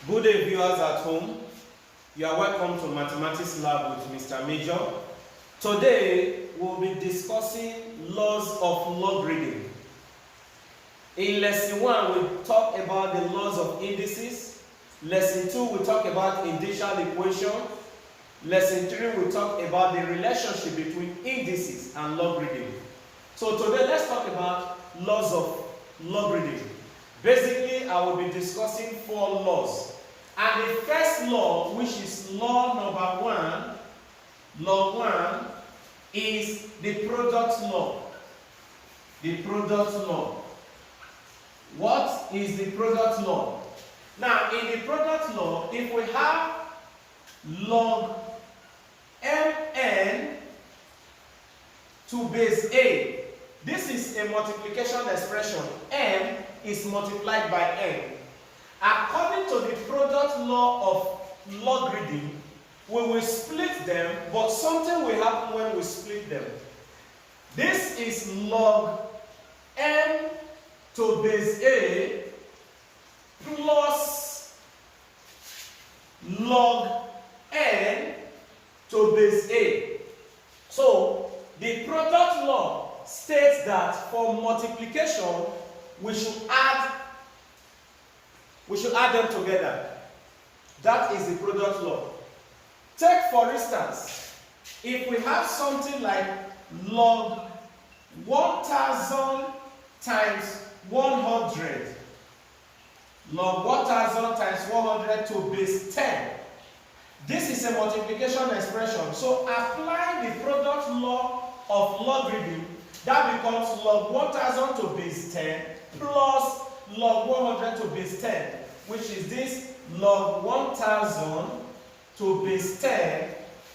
Good day, viewers at home. You are welcome to Mathematics Lab with Mr. Major. Today, we'll be discussing laws of logarithm. In lesson 1, we talk about the laws of indices. Lesson 2, we talk about initial equation. Lesson 3, we talk about the relationship between indices and logarithm. So today, let's talk about laws of logarithm. Basically, I will be discussing 4 laws. And the first law, which is law number 1, law 1, is the product law. The product law. What is the product law? Now, in the product law, if we have log mn to base a, this is a multiplication expression. M is multiplied by n. According to the product law of logarithm, we will split them, but something will happen when we split them. This is log m to base a plus log n to base a. So, the product law states that for multiplication, we should add them together. That is the product law. Take for instance, if we have something like log 1000 times 100, log 1000 times 100 to base 10. This is a multiplication expression. So apply the product law of logarithm, that becomes log 1000 to base 10 plus log 100 to base 10, which is this log 1000 to base 10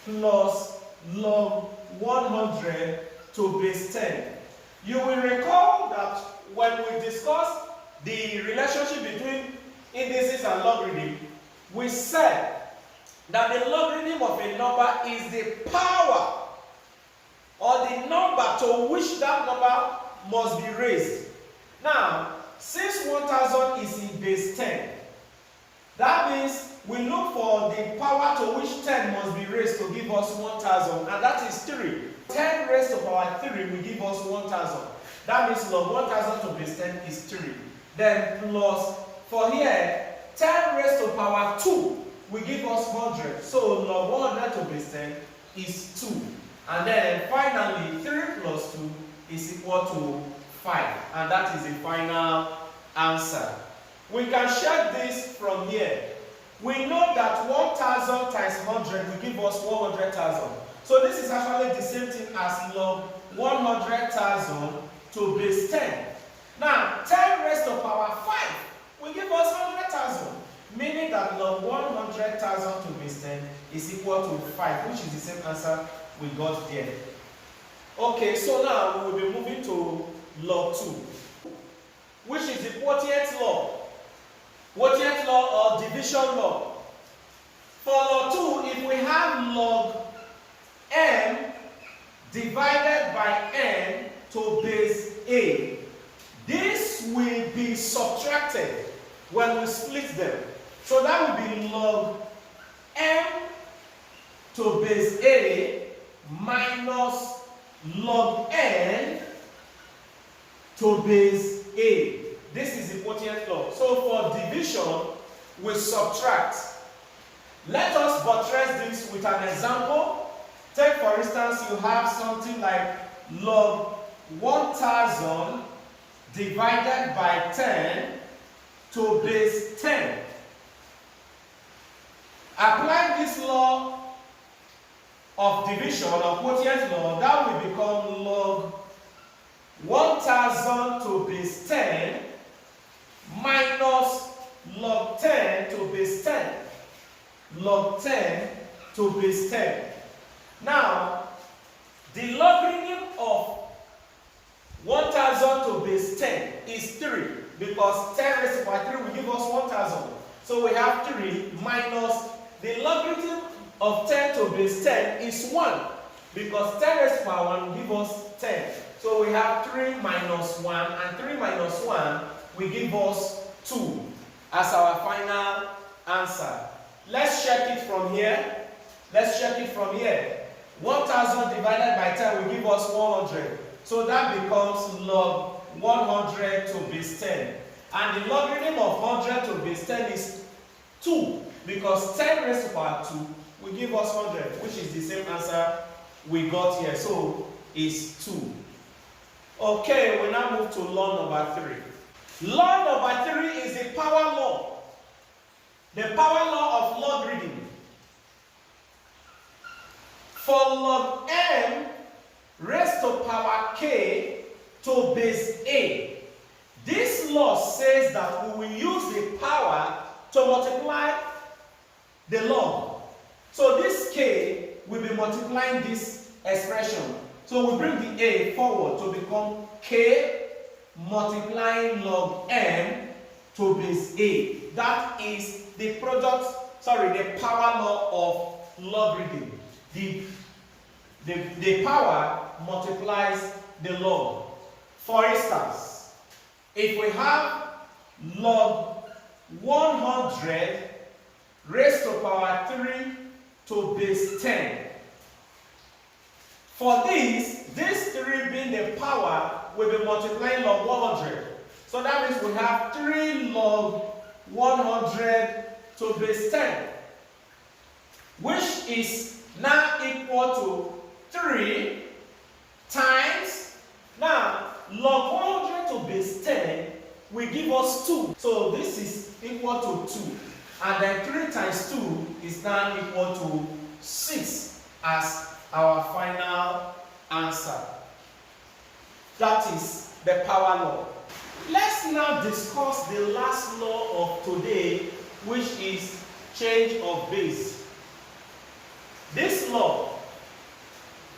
plus log 100 to base 10. You will recall that when we discussed the relationship between indices and logarithm, we said that the logarithm of a number is the power or the number to which that number must be raised. Now, since 1000 is in base 10, that means we look for the power to which 10 must be raised to give us 1000, and that is 3. 10 raised to power 3 will give us 1000. That means log 1000 to base 10 is 3. Then plus, for here, 10 raised to power 2 will give us 100. So log 100 to base 10 is 2. And then finally, 3 plus 2 is equal to 5. And that is the final answer. We can check this from here. We know that 1000 times 100 will give us 100,000. So this is actually the same thing as log 100,000 to base 10. Now, 10 raised to power 5 will give us 100,000. Meaning that log 100,000 to base 10 is equal to 5, which is the same answer we got there. Okay, so now we will be moving to log 2, which is the 40th law. 40th law or division law. For log 2, if we have log m divided by n to base a, this will be subtracted when we split them. So that will be log m to base a minus log n to base a. This is the 40th law. So for division, we subtract. Let us buttress this with an example. Take for instance, you have something like log 1000 divided by 10 to base 10. Applying this law of division, or 40th law, that will become log 1000 to base 10 minus log 10 to base 10. Log 10 to base 10. Now, the logarithm of 1000 to base 10 is 3, because 10 raised to power 3 will give us 1000. So we have 3 minus the logarithm of 10 to base 10 is 1, because 10 raised to power 1 will give us 10. So we have 3 minus 1, and 3 minus 1 will give us 2 as our final answer. Let's check it from here. Let's check it from here. 1000 divided by 10 will give us 100. So that becomes log 100 to base 10. And the logarithm of 100 to base 10 is 2. Because 10 raised to power 2 will give us 100, which is the same answer we got here. So it's 2. Okay, we now move to law number 3. Law number 3 is the power law. The power law of logarithm. For log m raised to power k to base a, this law says that we will use the power to multiply the log. So this k will be multiplying this expression. So we bring the a forward to become k multiplying log m to base a. That is the the power law of logarithm. The power multiplies the log. For instance, if we have log 100 raised to power 3 to base 10. For this 3 being the power will be multiplying log 100. So that means we have 3 log 100 to base 10, which is now equal to 3 times, now log 100 to base 10 will give us 2. So this is equal to 2. And then 3 times 2 is now equal to 6 as our final answer. That is the power law. Let's now discuss the last law of today, which is change of base. This law,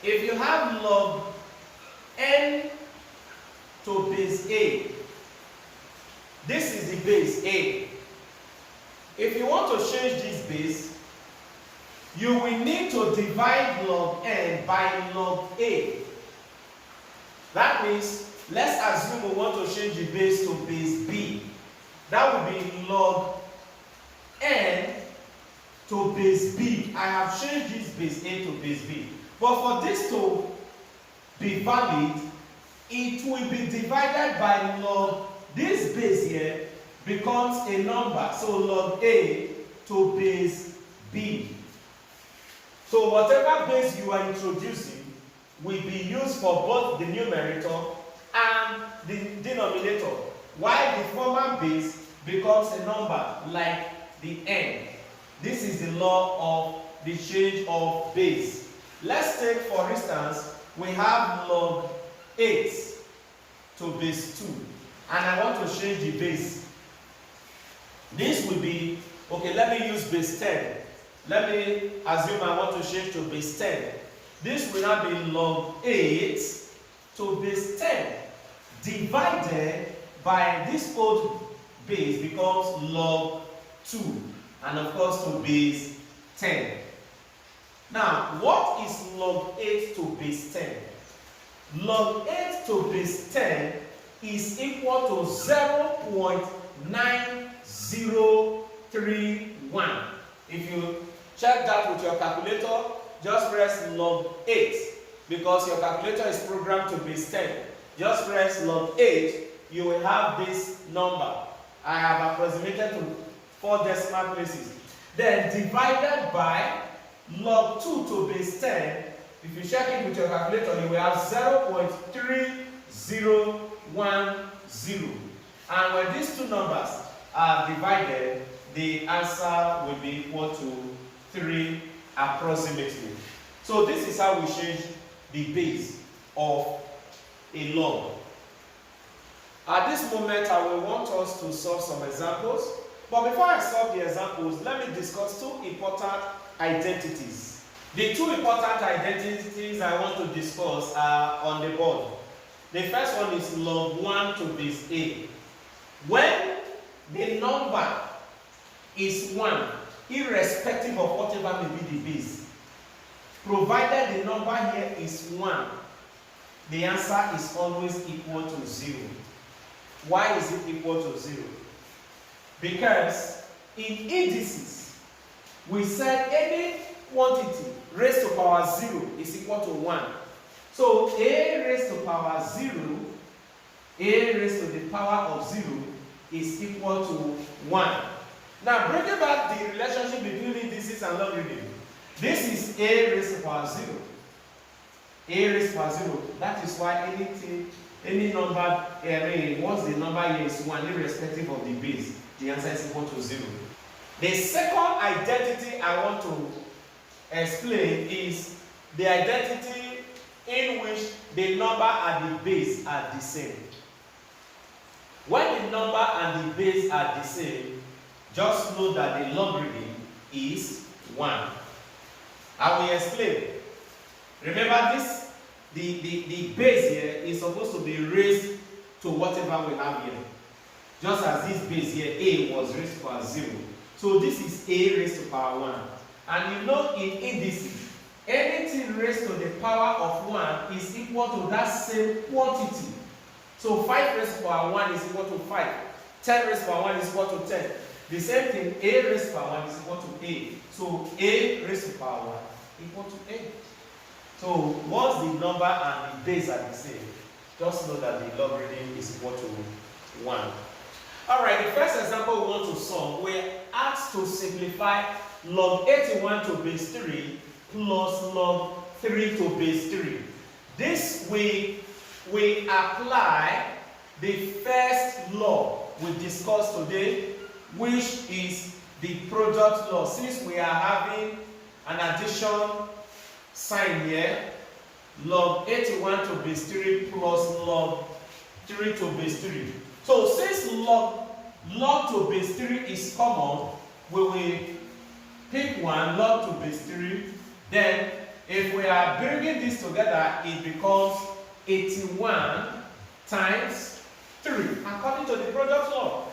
if you have log n to base a, this is the base a. If you want to change this base, you will need to divide log n by log a. That means, let's assume we want to change the base to base b. That would be log n to base b. I have changed this base a to base b. But for this to be valid, it will be divided by log. This base here becomes a number. So log a to base b. So whatever base you are introducing will be used for both the numerator and the denominator, while the former base becomes a number like the n. This is the law of the change of base. Let's take, for instance, we have log 8 to base 2, and I want to change the base. This will be, okay, let me use base 10. Let me assume I want to change to base 10. This will now be log 8 to base 10 divided by this old base becomes log 2, and of course to base 10. Now, what is log 8 to base 10? Log 8 to base 10 is equal to 0.9031. If you check that with your calculator, just press log 8 because your calculator is programmed to base 10. Just press log 8, you will have this number. I have approximated to 4 decimal places. Then divided by log 2 to base 10, if you check it with your calculator, you will have 0.3010. And when these two numbers are divided, the answer will be equal to 3 approximately. So this is how we change the base of a log. At this moment, I will want us to solve some examples. But before I solve the examples, let me discuss 2 important identities. The 2 important identities I want to discuss are on the board. The first one is log 1 to base a. When the number is 1, irrespective of whatever may be the base, provided the number here is 1, the answer is always equal to 0. Why is it equal to 0? Because in indices, we said any quantity raised to power 0 is equal to 1. So a raised to power 0, a raised to the power of 0 is equal to 1. Now bringing back the relationship between indices and logarithm. This is a raised to power 0. A raised to power 0. That is why any number array, once the number here is 1, irrespective of the base, the answer is equal to 0. The second identity I want to explain is the identity in which the number and the base are the same. When the number and the base are the same, just know that the logarithm is 1. I will explain. Remember this, the base here is supposed to be raised to whatever we have here. Just as this base here, a was raised to power 0. So this is a raised to power 1. And you know in indices, anything raised to the power of 1 is equal to that same quantity. So 5 raised to power 1 is equal to 5. 10 raised to power 1 is equal to 10. The same thing, a raised to power 1 is equal to a. So a raised to power 1 equal to a. So once the number and the base are the same, just know that the logarithm is equal to 1. Alright, the first example we want to solve, we're asked to simplify log 81 to base 3 plus log 3 to base 3. This we apply the first law we discussed today, which is the product law. Since we are having an addition sign here, log 81 to base 3 plus log 3 to base 3. So since log to base 3 is common, we will pick one, log to base 3. Then if we are bringing this together, it becomes 81 times 3 according to the product law.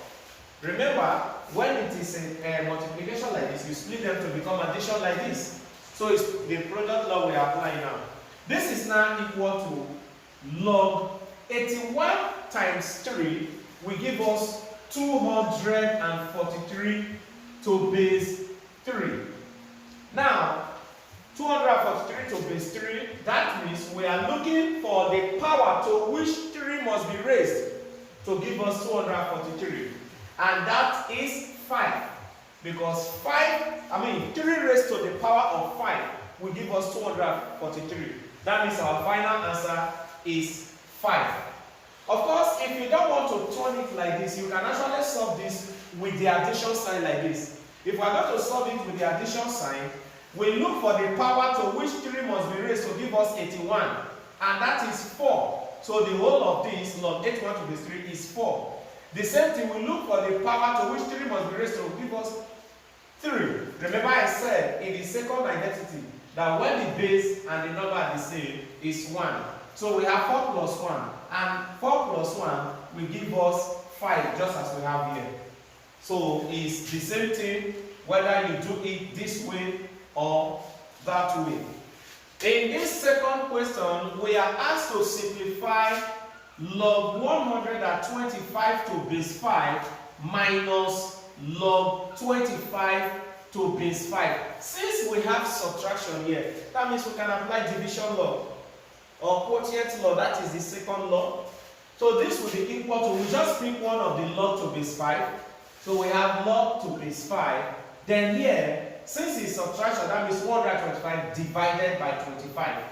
Remember, when it is a multiplication like this, you split them to become addition like this. So it's the product law we are applying now. This is now equal to log 81 times 3 will give us 243 to base 3. Now, 243 to base 3, that means we are looking for the power to which 3 must be raised to give us 243. And that is 5. Because 3 raised to the power of 5 will give us 243. That means our final answer is 5. Of course, if you don't want to turn it like this, you can actually solve this with the addition sign like this. If we are going to solve it with the addition sign, we look for the power to which 3 must be raised to give us 81. And that is 4. So the whole of this, log 81 to base 3 is 4. The same thing, we look for the power to which 3 must be raised to give us 3. Remember I said in the second identity that when the base and the number are the same is 1. So we have 4 plus 1. And 4 plus 1 will give us 5, just as we have here. So it's the same thing whether you do it this way or that way. In this second question, we are asked to simplify log 125 to base 5 minus log 25 to base 5. Since we have subtraction here, that means we can apply division law or quotient law, that is the second law. So this will be equal to, we just pick one of the log to base 5. So we have log to base 5. Then here, since it's subtraction, that means 125 divided by 25.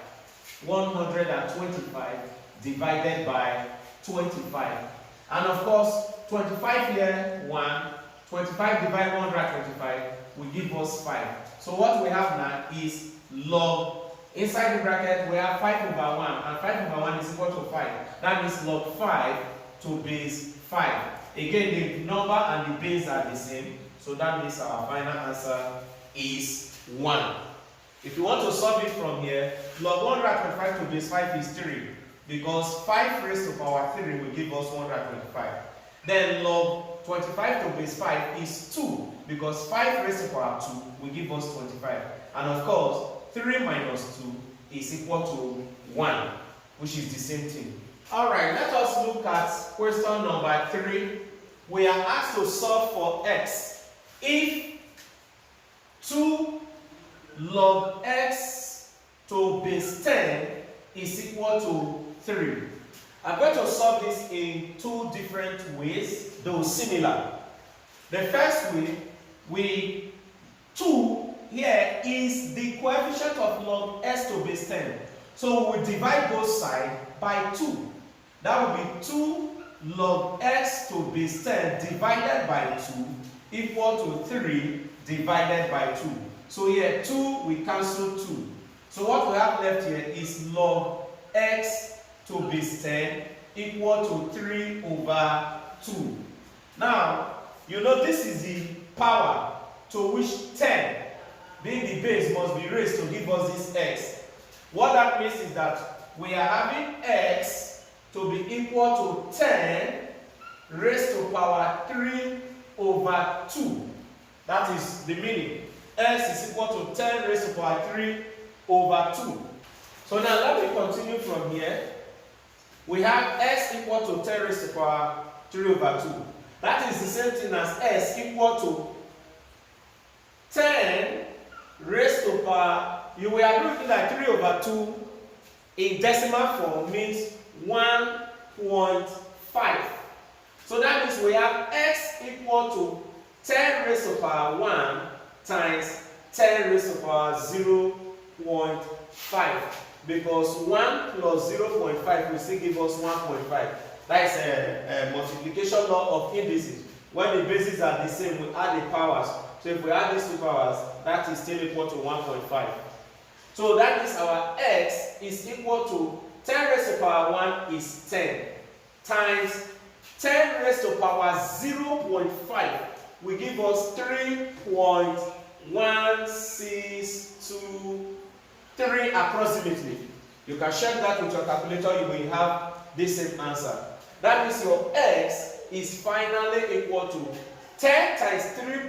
125 divided by 25. And of course, 25 here, 1. 25 divided by 125 will give us 5. So what we have now is log, inside the bracket we have 5 over 1, and 5 over 1 is equal to 5. That means log 5 to base 5. Again, the number and the base are the same, so that means our final answer is 1. If you want to solve it from here, log 125 to base 5 is 3, because 5 raised to power 3 will give us 125. Then log 25 to base 5 is 2, because 5 raised to power 2 will give us 25. And of course, 3 minus 2 is equal to 1, which is the same thing. Alright, let us look at question number 3. We are asked to solve for x if 2 log x to base 10 is equal to 3. I'm going to solve this in 2 different ways, though similar. The first way, 2 here is the coefficient of log x to base 10. So we will divide both sides by 2. That will be 2 log x to base 10 divided by 2 equal to 3 divided by 2. So here 2, we cancel 2. So what we have left here is log x to base 10 equal to 3 over 2. Now, you know this is the power to which 10, being the base, must be raised to give us this x. What that means is that we are having x to be equal to 10 raised to power 3 over 2. That is the meaning. X is equal to 10 raised to power 3 over 2. So now let me continue from here. We have x equal to 10 raised to power 3 over 2. That is the same thing as s equal to 10 raised to power, you will agree with me that 3 over 2 in decimal form means 1.5. So that means we have x equal to 10 raised to power 1 times 10 raised to power 0.5. Because 1 plus 0.5 will still give us 1.5. That is a multiplication law of indices. When the bases are the same, we add the powers. So if we add these 2 powers, that is still equal to 1.5. So that means our x is equal to 10 raised to power 1 is 10 times 10 raised to power 0.5 will give us 3.1623 approximately. You can check that with your calculator, you will have the same answer. That means your x is finally equal to 10 times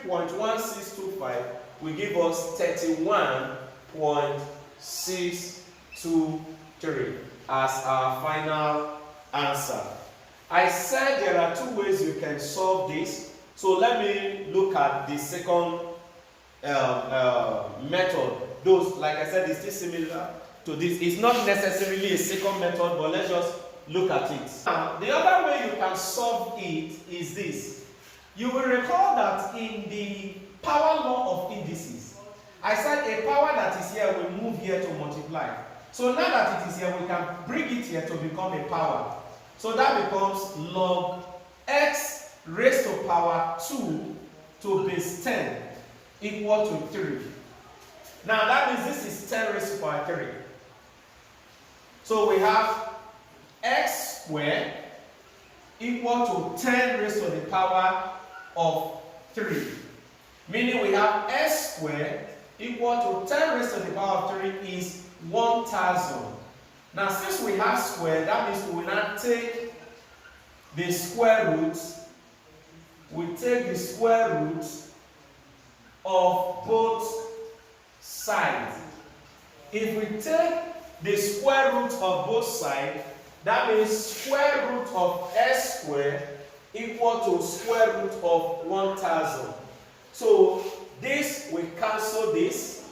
3.1625 will give us 31.623 as our final answer. I said there are 2 ways you can solve this. So let me look at the second method. Those, like I said, is still similar to this. It's not necessarily a second method, but let's just look at it. Now, the other way you can solve it is this. You will recall that in the power law of indices, I said a power that is here will move here to multiply. So now that it is here, we can bring it here to become a power. So that becomes log x raised to power 2 to base 10 equal to 3. Now that means this is 10 raised to power 3. So we have x squared equal to 10 raised to the power of 3. Meaning we have x squared equal to 10 raised to the power of 3 is 1000. Now since we have squared, that means we will not take the square root. We take the square root of both sides. If we take the square root of both sides, that means square root of x squared equal to square root of 1000. So this we cancel this.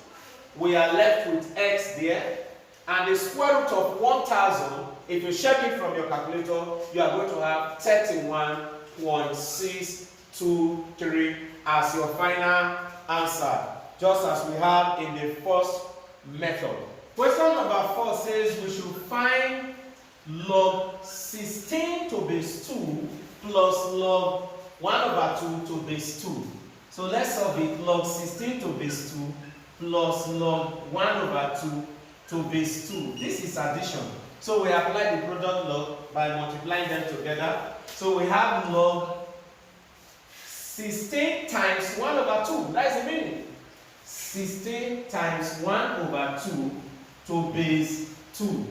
We are left with x there. And the square root of 1000, if you check it from your calculator, you are going to have 31.623 as your final answer, just as we have in the first method. Question number 4 says we should find log 16 to base 2 plus log 1 over 2 to base 2. So let's solve it. Log 16 to base 2 plus log 1 over 2 to base 2. This is addition. So we apply the product law by multiplying them together. So we have log 16 times 1 over 2. That is the meaning. 16 times 1 over 2 to base 2.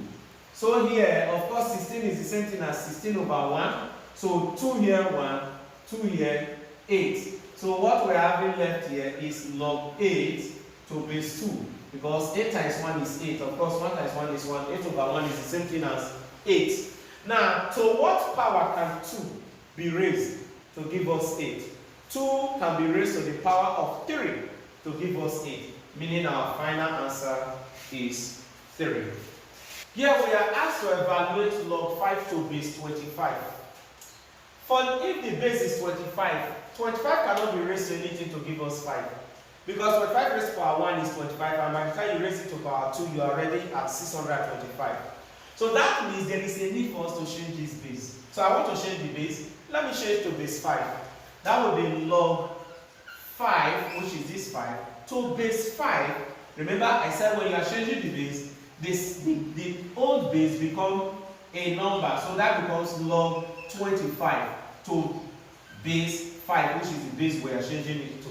So here, of course, 16 is the same thing as 16 over 1. So 2 here 1, 2 here 8. So what we're having left here is log 8 to base 2. Because 8 times 1 is 8. Of course, 1 times 1 is 1. 8 over 1 is the same thing as 8. Now, to what power can 2 be raised to give us 8? 2 can be raised to the power of 3 to give us 8, meaning our final answer is 3. Here we are asked to evaluate log 5 to base 25. For if the base is 25, 25 cannot be raised to anything to give us 5. Because 25 raised to power 1 is 25, and by the time you raise it to power 2, you are already at 625. So that means there is a need for us to change this base. So I want to change the base. Let me change to base 5. That will be log 5, which is this 5, to base 5. Remember, I said when you are changing the base, the old base become a number. So that becomes log 25 to base 5, which is the base we are changing it to.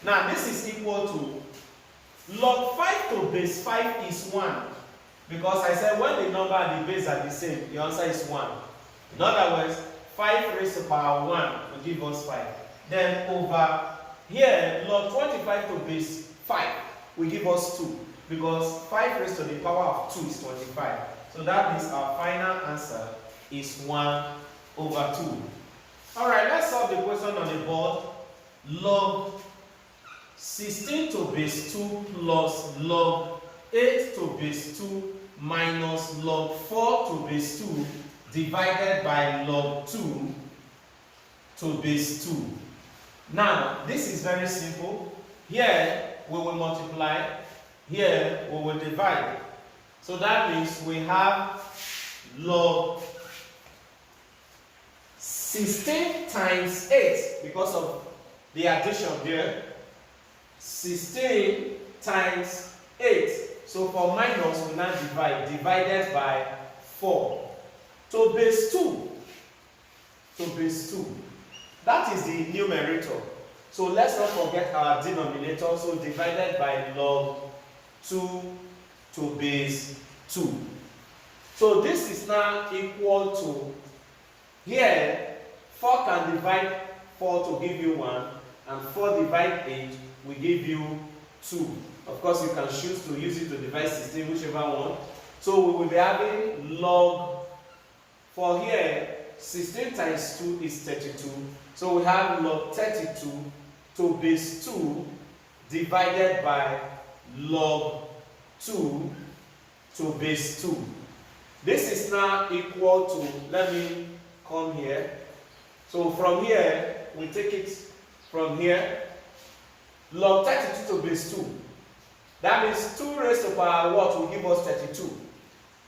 Now, this is equal to log 5 to base 5 is 1. Because I said when the number and the base are the same, the answer is 1. In other words, 5 raised to power 1 will give us 5. Then over here, log 25 to base 5 will give us 2. Because 5 raised to the power of 2 is 25. So that means our final answer is 1 over 2. Alright, let's solve the question on the board. Log 16 to base 2 plus log 8 to base 2 minus log 4 to base 2 divided by log 2 to base 2. Now, this is very simple. Here we will multiply, here we will divide. So that means we have log 16 times 8 because of the addition there. 16 times 8. So for minus, we now divided by 4. To base 2. To base 2. That is the numerator. So let's not forget our denominator. So divided by log 2 to base 2. So this is now equal to, here, 4 can divide 4 to give you 1, and 4 divide 8 will give you 2. Of course, you can choose to use it to divide 16, whichever one. So we will be having log, for here, 16 times 2 is 32. So we have log 32 to base 2 divided by log 2 to base 2. This is now equal to, let me come here. So from here, we take it from here. Log 32 to base 2. That means 2 raised to power what will give us 32.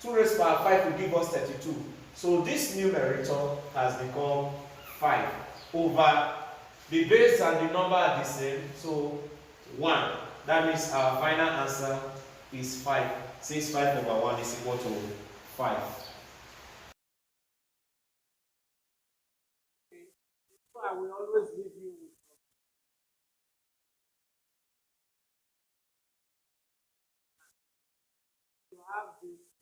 2 raised to power 5 will give us 32. So this numerator has become 5 over the base and the number are the same. So 1. That means our final answer is 5. Since 5 over 1 is equal to 5. So I will always leave you with you have this